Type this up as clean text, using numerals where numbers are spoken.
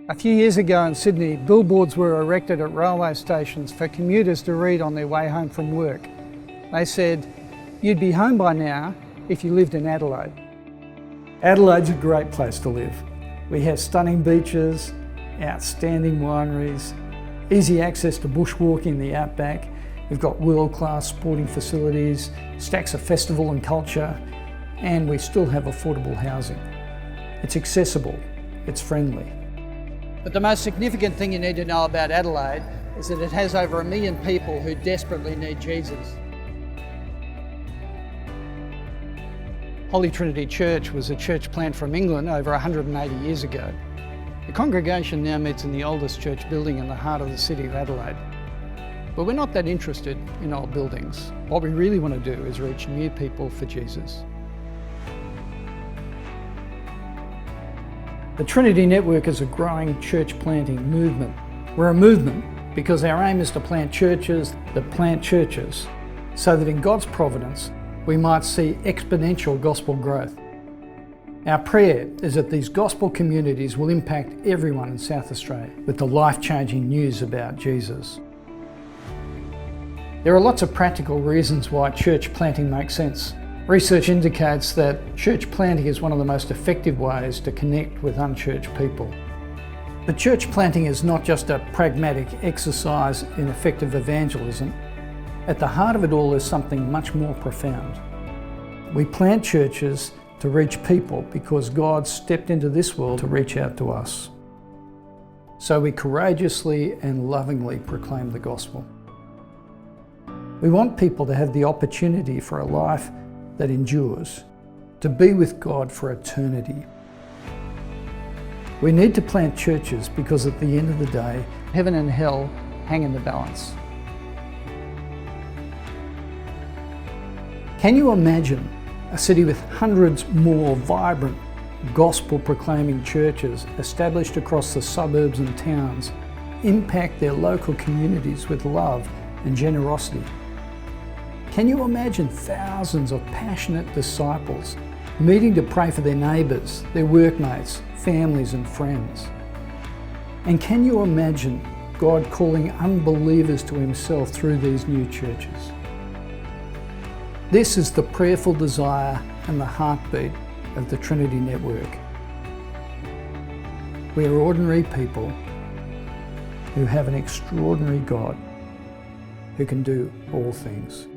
A few years ago in Sydney, billboards were erected at railway stations for commuters to read on their way home from work. They said, "You'd be home by now if you lived in Adelaide." Adelaide's a great place to live. We have stunning beaches, outstanding wineries, easy access to bushwalking in the outback. We've got world-class sporting facilities, stacks of festival and culture, and we still have affordable housing. It's accessible, it's friendly. But the most significant thing you need to know about Adelaide is that it has over 1 million people who desperately need Jesus. Holy Trinity Church was a church plant from England over 180 years ago. The congregation now meets in the oldest church building in the heart of the city of Adelaide. But we're not that interested in old buildings. What we really want to do is reach new people for Jesus. The Trinity Network is a growing church planting movement. We're a movement because our aim is to plant churches that plant churches so that in God's providence we might see exponential gospel growth. Our prayer is that these gospel communities will impact everyone in South Australia with the life-changing news about Jesus. There are lots of practical reasons why church planting makes sense. Research indicates that church planting is one of the most effective ways to connect with unchurched people. But church planting is not just a pragmatic exercise in effective evangelism. At the heart of it all is something much more profound. We plant churches to reach people because God stepped into this world to reach out to us. So we courageously and lovingly proclaim the gospel. We want people to have the opportunity for a life that endures, to be with God for eternity. We need to plant churches because at the end of the day, heaven and hell hang in the balance. Can you imagine a city with hundreds more vibrant, gospel-proclaiming churches established across the suburbs and towns impact their local communities with love and generosity? Can you imagine thousands of passionate disciples meeting to pray for their neighbours, their workmates, families and friends? And can you imagine God calling unbelievers to Himself through these new churches? This is the prayerful desire and the heartbeat of the Trinity Network. We are ordinary people who have an extraordinary God who can do all things.